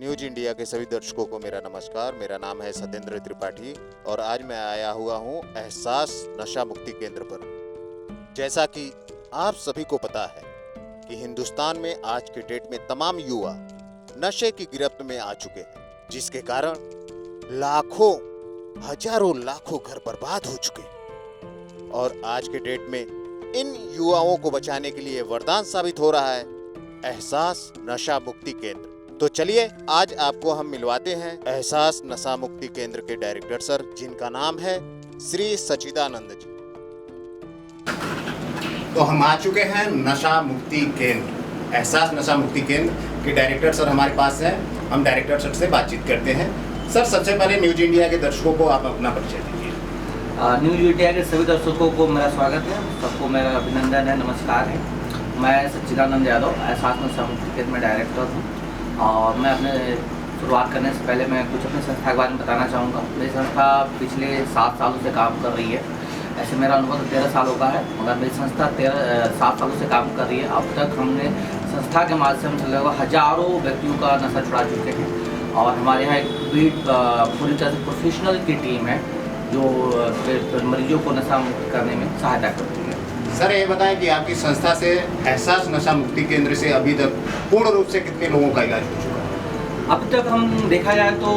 News India के सभी दर्शकों को मेरा नमस्कार। मेरा नाम है सत्येंद्र त्रिपाठी और आज मैं आया हुआ हूँ एहसास नशा मुक्ति केंद्र पर। जैसा कि आप सभी को पता है कि हिंदुस्तान में आज के डेट में तमाम युवा नशे की गिरफ्त में आ चुके हैं, जिसके कारण लाखों हजारों लाखों घर बर्बाद हो चुके हैं। और आज के डेट में इन युवाओं को बचाने के लिए वरदान साबित हो रहा है एहसास नशा मुक्ति केंद्र। तो चलिए आज आपको हम मिलवाते हैं एहसास नशा मुक्ति केंद्र के डायरेक्टर सर, जिनका नाम है श्री सचिदानंद जी। तो हम आ चुके हैं नशा मुक्ति केंद्र, एहसास नशा मुक्ति केंद्र के डायरेक्टर सर हमारे पास हैं। हम डायरेक्टर सर से बातचीत करते हैं। सर, सबसे पहले न्यूज इंडिया के दर्शकों को आप अपना परिचय दीजिए। न्यूज इंडिया के सभी दर्शकों को मेरा स्वागत है, सबको मेरा अभिनंदन है, नमस्कार है। मैं सच्चिदानंद यादव एहसास नशा मुक्ति केंद्र में डायरेक्टर हूँ और मैं अपने शुरुआत करने से पहले मैं कुछ अपनी संस्था के बारे में बताना चाहूँगा। मेरी संस्था पिछले 7 सालों से काम कर रही है। ऐसे मेरा अनुभव 13 सालों का है, मगर मेरी संस्था 7 सालों से काम कर रही है। अब तक हमने संस्था के माध्यम से लगभग हजारों व्यक्तियों का नशा छुड़ा चुके हैं और हमारे यहाँ एक पूरी तरह से प्रोफेशनल की टीम है जो मरीजों को नशा मुक्त करने में सहायता करती है। सर, ये बताएं कि आपकी संस्था से एहसास नशा मुक्ति केंद्र से अभी तक पूर्ण रूप से कितने लोगों का इलाज हो चुका है? अब तक हम देखा जाए तो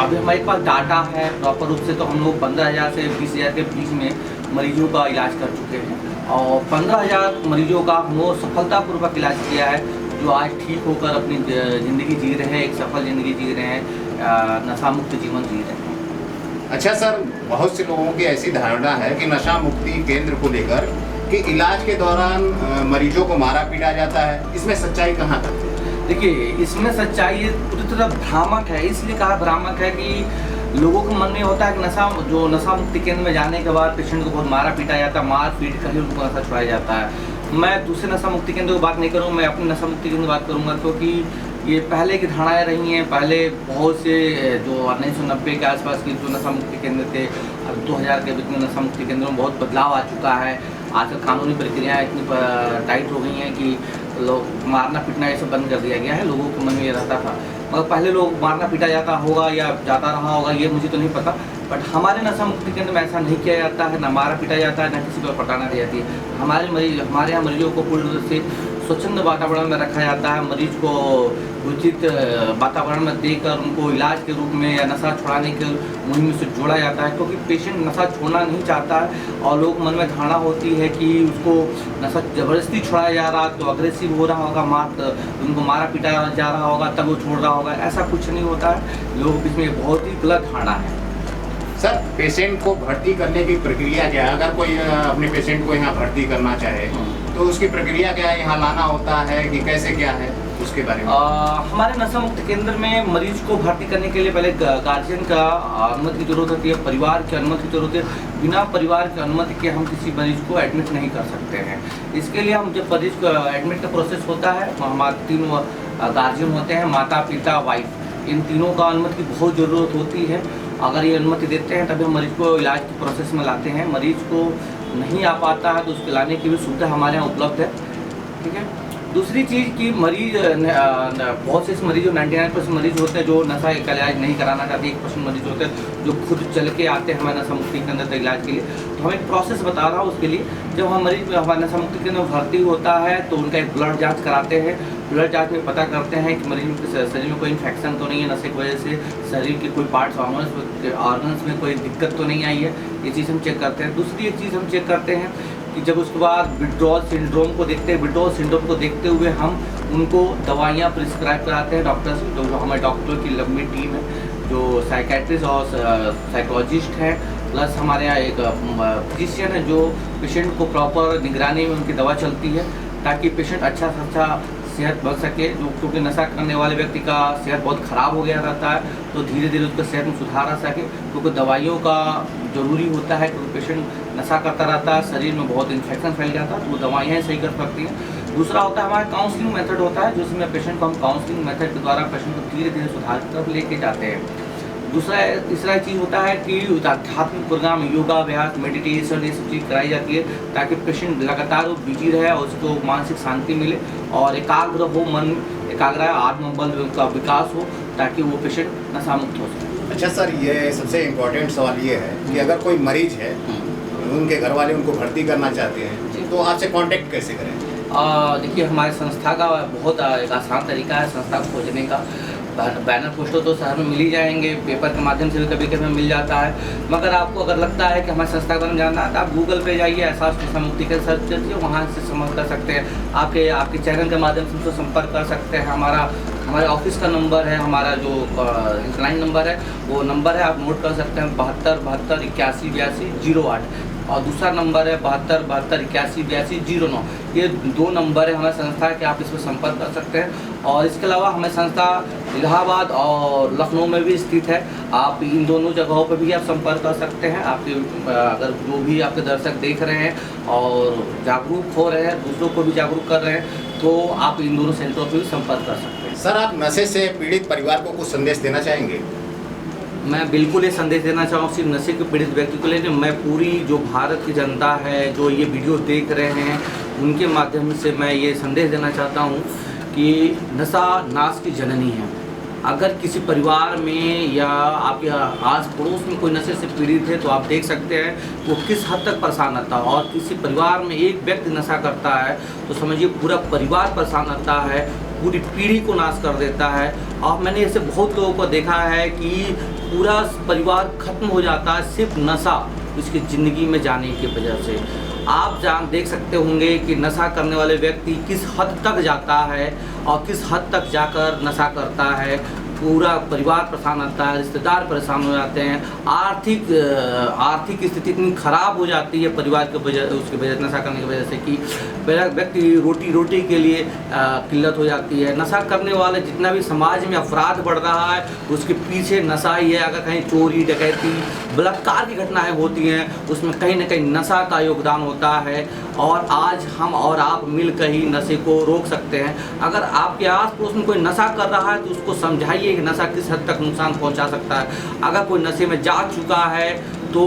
अभी हमारे पास डाटा है प्रॉपर रूप से, तो हम लोग 15,000 से 20,000 के बीच में मरीजों का इलाज कर चुके हैं और 15,000 मरीजों का हम लोग सफलतापूर्वक इलाज किया है, जो आज ठीक होकर अपनी ज़िंदगी जी रहे हैं, एक सफल ज़िंदगी जी रहे हैं, नशा मुक्त जीवन जी रहे हैं। अच्छा सर, बहुत से लोगों की ऐसी धारणा है कि नशा मुक्ति केंद्र को लेकर कि इलाज के दौरान मरीजों को मारा पीटा जाता है, इसमें सच्चाई कहाँ तक है? देखिए, इसमें सच्चाई पूरी तरह भ्रामक है। इसलिए कहा भ्रामक है कि लोगों के मन में होता है कि नशा मुक्ति केंद्र में जाने के बाद पेशेंट को बहुत मारा पीटा जाता है, मार पीट कर ही उनको नशा छुड़ाया जाता है। मैं दूसरे नशा मुक्ति केंद्र की बात नहीं करूँ, मैं अपने नशा मुक्ति केंद्र की बात करूँगा, क्योंकि ये पहले की धारणाएँ रही हैं। पहले बहुत से जो 1990 के आसपास की जो नशा मुक्ति केंद्र थे, अब 2000 के बीच में नशा मुक्ति केंद्रों में बहुत बदलाव आ चुका है। आजकल कानूनी प्रक्रियाएँ इतनी टाइट हो गई हैं कि लोग मारना पीटना ये सब बंद कर दिया गया है। लोगों के मन में ये रहता था, मगर पहले लोग मारना पीटा जाता होगा या जाता रहा होगा, ये मुझे तो नहीं पता, बट हमारे नशा मुक्ति केंद्र में ऐसा नहीं किया जाता है। ना मारा पीटा जाता है, ना किसी को प्रताड़ना दी जाती है। हमारे यहाँ मरीजों को पूरी तरह से स्वच्छंद वातावरण में रखा जाता है। मरीज को उचित वातावरण में देकर उनको इलाज के रूप में या नशा छुड़ाने के मुहिम से जोड़ा जाता है, क्योंकि पेशेंट नशा छोड़ना नहीं चाहता है और लोग मन में धारणा होती है कि उसको नशा ज़बरदस्ती छुड़ाया जा रहा, तो अग्रेसिव हो रहा होगा, उनको मारा पीटा जा रहा होगा तब वो छोड़ रहा होगा। ऐसा कुछ नहीं होता है। लोगों के बीच में बहुत ही गलत धारणा है। सर, पेशेंट को भर्ती करने की प्रक्रिया क्या है? अगर कोई अपने पेशेंट को यहाँ भर्ती करना चाहे तो उसकी प्रक्रिया क्या है? यहाँ लाना होता है कि कैसे क्या है, उसके बारे में? हमारे नशा मुक्त केंद्र में मरीज को भर्ती करने के लिए पहले गार्जियन का अनुमति की जरूरत होती है, परिवार की अनुमति की जरूरत है। बिना परिवार की अनुमति के हम किसी मरीज को एडमिट नहीं कर सकते हैं। इसके लिए हम जब मरीज को एडमिट का प्रोसेस होता है, हमारे 3 गार्जियन होते हैं, माता पिता वाइफ, इन तीनों का अनुमति की बहुत ज़रूरत होती है। अगर ये अनुमति देते हैं तभी हम मरीज को इलाज के प्रोसेस में लाते हैं। मरीज को नहीं आ पाता है तो उसके लाने की भी सुविधा हमारे यहाँ उपलब्ध है। ठीक है। दूसरी चीज़ कि मरीज बहुत से मरीज जो 99% मरीज होते हैं जो नशा का इलाज नहीं कराना चाहते, 1% मरीज होते हैं जो खुद चल के आते हैं हमारे नशा मुक्ति के अंदर इलाज के लिए। तो हम एक प्रोसेस बता रहा हूँ उसके लिए। जब हम मरीज हमारे नशा मुक्ति के अंदर भर्ती होता है तो उनका एक ब्लड जाँच कराते हैं। ब्लड जाँच में पता करते हैं कि मरीज के शरीर में कोई इन्फेक्शन तो नहीं है, नशे की वजह से शरीर के कोई पार्ट्स ऑर्गन्स में कोई दिक्कत तो नहीं आई है, ये चीज़ हम चेक करते हैं। दूसरी एक चीज़ हम चेक करते हैं कि जब उसके बाद विड्रॉल सिंड्रोम को देखते हैं, विड्रॉल सिंड्रोम को देखते हुए हम उनको दवाइयाँ प्रिस्क्राइब कराते हैं। डॉक्टर्स जो हमारे डॉक्टर की लंबी टीम है, जो साइकेट्रिस्ट और साइकोलॉजिस्ट हैं, प्लस हमारे यहाँ एक फिजिशियन है जो पेशेंट को प्रॉपर निगरानी में उनकी दवा चलती है ताकि पेशेंट अच्छा से अच्छा सेहत बन सके। जो क्योंकि नशा करने वाले व्यक्ति का सेहत बहुत ख़राब हो गया रहता है, तो धीरे धीरे उसका सेहत में सुधार आ सके, क्योंकि दवाइयों का ज़रूरी होता है। क्योंकि पेशेंट नशा करता रहता है, शरीर में बहुत इन्फेक्शन फैल जाता है, तो वो दवाइयाँ सही कर सकती हैं। दूसरा होता है हमारा काउंसलिंग मेथड होता है, जिसमें पेशेंट को हम काउंसलिंग मेथड के द्वारा पेशेंट को धीरे धीरे सुधार की तरफ लेके जाते हैं। तीसरा चीज़ होता है कि आध्यात्मिक प्रोग्राम, योगाभ्यास, मेडिटेशन, ये सब चीज़ कराई जाती है ताकि पेशेंट लगातार वो बिजी रहे और उसको मानसिक शांति मिले और एकाग्र हो मन, एकाग्र आत्मबल का विकास हो। ताकि वो पेशेंट नशा मुक्त हो सके। अच्छा सर, ये सबसे इम्पोर्टेंट सवाल ये है कि अगर कोई मरीज है, उनके घर वाले उनको भर्ती करना चाहते हैं, तो आपसे कांटेक्ट कैसे करें? देखिए, हमारे संस्था का बहुत एक आसान तरीका है संस्था को खोजने का। बैनर पोस्टर तो शहर में मिल ही जाएंगे, पेपर के माध्यम से भी कभी कभी मिल जाता है, मगर आपको अगर लगता है कि हमारे संस्था के बारे में जानना है तो आप गूगल पे जाइए, एहसास नशा मुक्ति के सर्च करिए, वहाँ से संपर्क कर सकते हैं। आपके चैनल के माध्यम से उनसे संपर्क कर सकते हैं। हमारे ऑफिस का नंबर है, हमारा जो लाइन नंबर है वो नंबर है, आप नोट कर सकते हैं, 72 72 81 82 08, और दूसरा नंबर है 72 72 81 82 09। ये 2 नंबर है हमारे संस्था के, आप इस पर संपर्क कर सकते हैं। और इसके अलावा हमारी संस्था इलाहाबाद और लखनऊ में भी स्थित है, आप इन दोनों जगहों पर भी आप संपर्क कर सकते हैं। आपके अगर जो भी आपके दर्शक देख रहे हैं और जागरूक हो रहे हैं, दूसरों को भी जागरूक कर रहे हैं, तो आप इन दोनों सेंटरों पर भी संपर्क कर सकते हैं। सर, आप नशे से पीड़ित परिवार को कुछ संदेश देना चाहेंगे? मैं बिल्कुल ये संदेश देना चाहूँ सिर्फ नशे के पीड़ित व्यक्ति को लेकर, मैं पूरी जो भारत की जनता है जो ये वीडियो देख रहे हैं उनके माध्यम से मैं ये संदेश देना चाहता हूँ कि नशा नाश की जननी है। अगर किसी परिवार में या आपके आस पड़ोस में कोई नशे से पीड़ित है तो आप देख सकते हैं वो किस हद तक परेशान रहता है, और किसी परिवार में एक व्यक्ति नशा करता है तो समझिए पूरा परिवार परेशान रहता है, पूरी पीढ़ी को नाश कर देता है। और मैंने ऐसे बहुत लोगों को देखा है कि पूरा परिवार खत्म हो जाता है सिर्फ नशा उसकी ज़िंदगी में जाने की वजह से। आप देख सकते होंगे कि नशा करने वाले व्यक्ति किस हद तक जाता है और किस हद तक जाकर नशा करता है, पूरा परिवार परेशान रहता है, रिश्तेदार परेशान हो जाते हैं, आर्थिक स्थिति इतनी खराब हो जाती है परिवार के वजह उसकी वजह नशा करने की वजह से कि व्यक्ति रोटी के लिए किल्लत हो जाती है। नशा करने वाले जितना भी समाज में अपराध बढ़ रहा है उसके पीछे नशा ही है। अगर कहीं चोरी डकैती बलात्कार की घटनाएं होती हैं उसमें कहीं ना कहीं नशा का योगदान होता है, और आज हम और आप मिलकर ही नशे को रोक सकते हैं। अगर आपके आस पड़ोस में कोई नशा कर रहा है तो उसको समझाइए कि नशा किस हद तक नुकसान पहुंचा सकता है। अगर कोई नशे में जा चुका है तो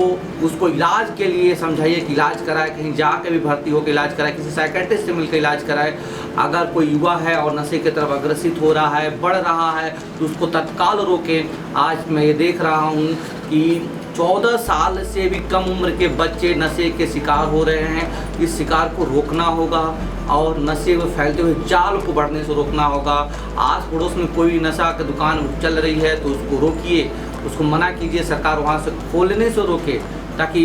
उसको इलाज के लिए समझाइए कि इलाज कराए, कहीं जाके भी भर्ती होकर इलाज कराए, किसी साइकेट्रिस्ट से मिलकर इलाज कराए। अगर कोई युवा है और नशे की तरफ अग्रसित हो रहा है, बढ़ रहा है, तो उसको तत्काल रोकें। आज मैं ये देख रहा हूँ कि 14 साल से भी कम उम्र के बच्चे नशे के शिकार हो रहे हैं। इस शिकार को रोकना होगा और नशे में फैलते हुए जाल को बढ़ने से रोकना होगा। आस पड़ोस में कोई नशा की दुकान चल रही है तो उसको रोकिए, उसको मना कीजिए, सरकार वहाँ से खोलने से रोके ताकि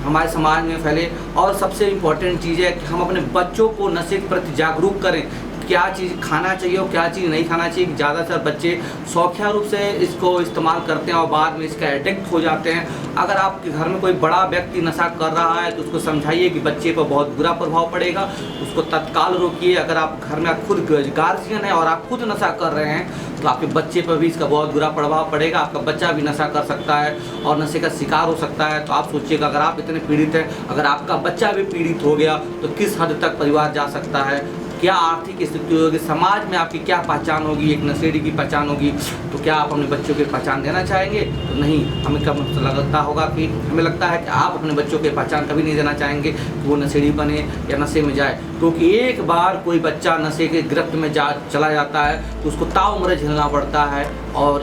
हमारे समाज में फैले। और सबसे इम्पोर्टेंट चीज़ है कि हम अपने बच्चों को नशे के प्रति जागरूक करें, क्या चीज़ खाना चाहिए और क्या चीज़ नहीं खाना चाहिए। ज़्यादातर बच्चे शौकिया रूप से इसको इस्तेमाल करते हैं और बाद में इसका एडिक्ट हो जाते हैं। अगर आपके घर में कोई बड़ा व्यक्ति नशा कर रहा है तो उसको समझाइए कि बच्चे पर बहुत बुरा प्रभाव पड़ेगा, उसको तत्काल रोकिए। अगर आप घर में खुद गार्जियन है और आप खुद नशा कर रहे हैं तो आपके बच्चे पर भी इसका बहुत बुरा प्रभाव पड़ेगा, आपका बच्चा भी नशा कर सकता है और नशे का शिकार हो सकता है। तो आप सोचिएगा, अगर आप इतने पीड़ित हैं, अगर आपका बच्चा भी पीड़ित हो गया तो किस हद तक परिवार जा सकता है, क्या आर्थिक स्थिति होगी, समाज में आपकी क्या पहचान होगी, एक नशेड़ी की पहचान होगी। तो क्या आप अपने बच्चों की पहचान देना चाहेंगे? तो नहीं, हमें कब लगता होगा कि हमें लगता है कि आप अपने बच्चों की पहचान कभी नहीं देना चाहेंगे कि वो नशेड़ी बने या नशे में जाए, क्योंकि एक बार कोई बच्चा नशे के गिरफ्त में चला जाता है तो उसको ताउम्र झेलना पड़ता है। और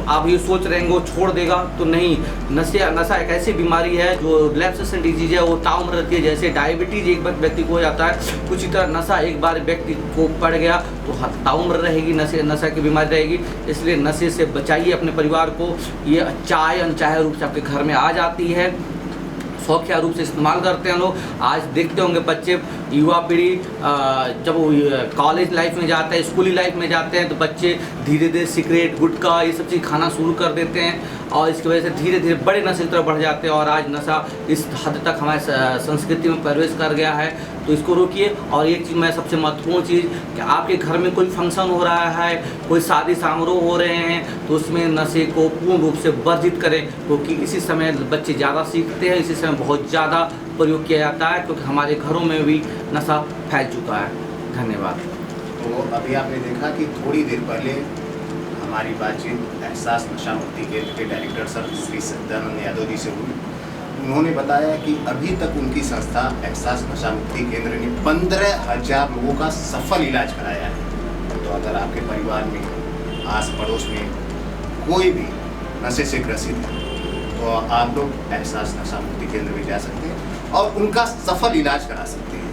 आप ये सोच रहे हैं वो छोड़ देगा, तो नहीं। नशा एक ऐसी बीमारी है जो रिलैप्सेशन डिजीज है, वो ताउम्र रहती है। जैसे डायबिटीज एक व्यक्ति को हो जाता है, कुछ तरह नशा एक बार व्यक्ति को पड़ गया तो ताउम्र रहेगी, नशा की बीमारी रहेगी। इसलिए नशे से बचाइए अपने परिवार को। ये चाहे अनचाहे रूप से आपके घर में आ जाती है, शौकिया रूप से इस्तेमाल करते हैं लोग। आज देखते होंगे बच्चे, युवा पीढ़ी जब वो कॉलेज लाइफ में जाते हैं, स्कूली लाइफ में जाते हैं तो बच्चे धीरे धीरे सिगरेट गुटखा ये सब चीज़ खाना शुरू कर देते हैं और इसकी वजह से धीरे धीरे बड़े नशे की तरफ बढ़ जाते हैं। और आज नशा इस हद तक हमारे संस्कृति में प्रवेश कर गया है, तो इसको रोकिए। और एक चीज़ मैं सबसे महत्वपूर्ण चीज़ कि आपके घर में कोई फंक्शन हो रहा है, कोई शादी समारोह हो रहे हैं, तो उसमें नशे को पूर्ण रूप से वर्जित करें, क्योंकि इसी समय बच्चे ज़्यादा सीखते हैं, इसी समय बहुत ज़्यादा प्रयोग किया जाता है, क्योंकि हमारे घरों में भी नशा फैल चुका है। धन्यवाद। तो अभी आपने देखा कि थोड़ी देर पहले हमारी बातचीत एहसास नशा मुक्ति केंद्र के डायरेक्टर सर श्री सत्यानंद यादव जी से हुई। उन्होंने बताया कि अभी तक उनकी संस्था एहसास नशा मुक्ति केंद्र ने 15,000 लोगों का सफल इलाज कराया है। तो अगर आपके परिवार में, आस पड़ोस में कोई भी नशे से ग्रसित है तो आप लोग एहसास नशा मुक्ति केंद्र में जा सकते हैं और उनका सफल इलाज करा सकते हैं।